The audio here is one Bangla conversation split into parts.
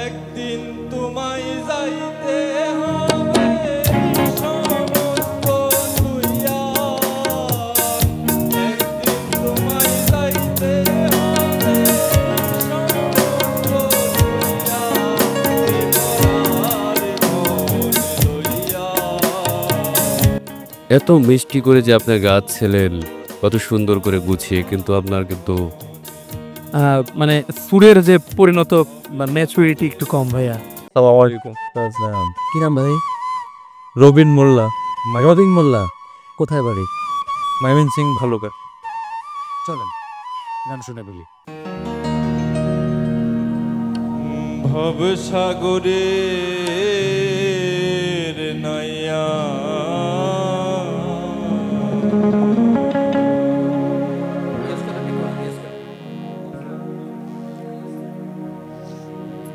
একদিন তোমায় যাইতে হবে সমস্ত দুইয়া, একদিন তোমায় যাইতে হবে সমস্ত দুইয়া, এবার মন লইয়া। এত মিষ্টি করে যে আপনার গাছ ছিলেন, কত সুন্দর করে গুছিয়ে, কিন্তু আপনার কিন্তু মানে সুরের যে পরিণত ম্যাচুরিটি একটু কম ভাইয়া। আসসালামাইকুম। কি নাম ভাই? রবিন মোল্লা, রবিন মোল্লা। কোথায় বাড়ি? মাইমিন সিং ভালুকা। চলেন গান শুনে বলি। ভবসাগরের নয়া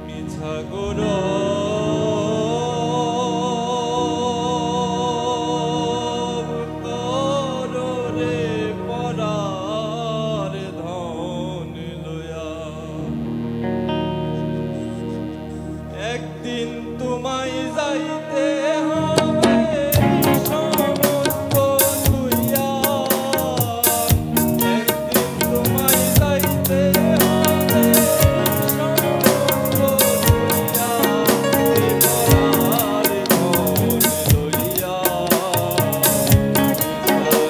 মিছাগর কররে পরার ধন লয়া, একদিন তোমায় যাইতে হবে সমস্ত দুইয়া, একদিন তোমায় যাইতে হবে সমস্ত দুইয়া, এবার মন লইয়া।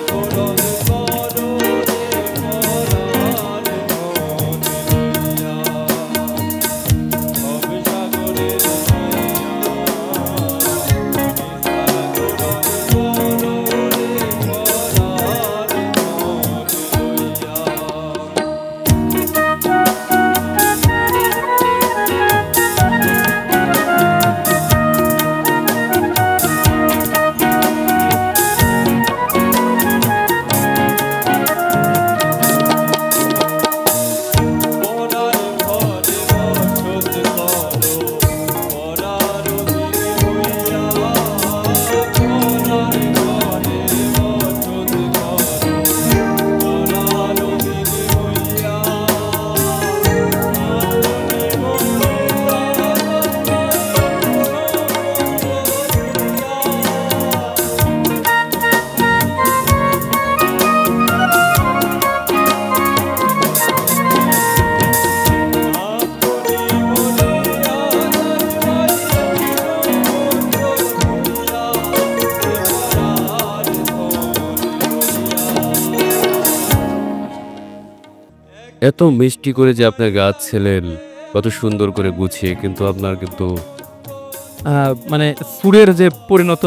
সাগরণ কররে পরার ধন লইয়া, ভবসাগরের এত মিষ্টি করে যে আপনার গাছ ছিলেন, কত সুন্দর করে গুছিয়ে, কিন্তু আপনার কিন্তু মানে সুরের যে পরিণত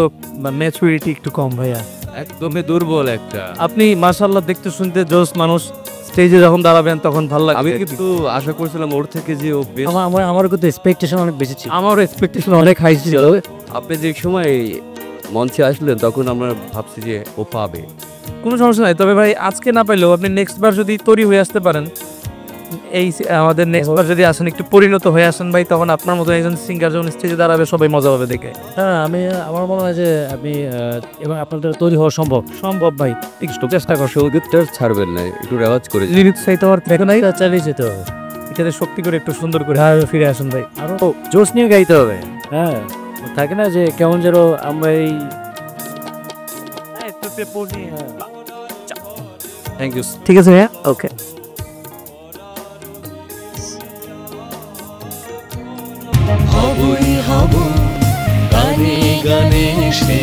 ম্যাচুরিটি একটু কম ভাইয়া। একদমই দুর্বল একটা। আপনি মাশাআল্লাহ দেখতে শুনতে জোস মানুষ, স্টেজে যখন দাঁড়াবেন তখন ভালো লাগে। আমি কিন্তু আশা করছিলাম ওর থেকে যে ও বেশ। আমার কিন্তু এক্সপেকটেশন অনেক বেশি ছিল, আমার এক্সপেকটেশন অনেক হাই ছিল। আপনি যে সময় মঞ্চে আসলেন তখন আমরা ভাবছি যে ও পাবে। কোনো সমস্যা নাই, তবে ভাই আজকে না পাইলেও আপনি নেক্সট বার যদি তৈরি হয়ে আসতে পারেন, এই আমাদের নেক্সট বার যদি আসেন একটু পরিণত হয়ে আসেন ভাই, তখন আপনার মতো একজন সিঙ্গার যখন স্টেজে দাঁড়াবে সবাই মজা পাবে দেখে। হ্যাঁ, আমার মনে হয় যে আপনি এবং আপনাদের তৈরি হওয়া সম্ভব ভাই, একটু চেষ্টা করছো। সঙ্গীতটা ছাড়বেন না, একটু রেওয়াজ করে লিরিক্স চাইতে হওয়ার দেখো নাই, চালিয়ে যেতে হবে। এটাতে শক্তি করে একটু সুন্দর করে ফিরে আসুন ভাই, আরো জোশ নিয়ে গাইতে হবে। হ্যাঁ, থাকে না যে কেমন যেন আমরা এই থ্যাংক ইউ। ঠিক আছে ভাইয়া, ওকে। হবই হব গানে গানে সে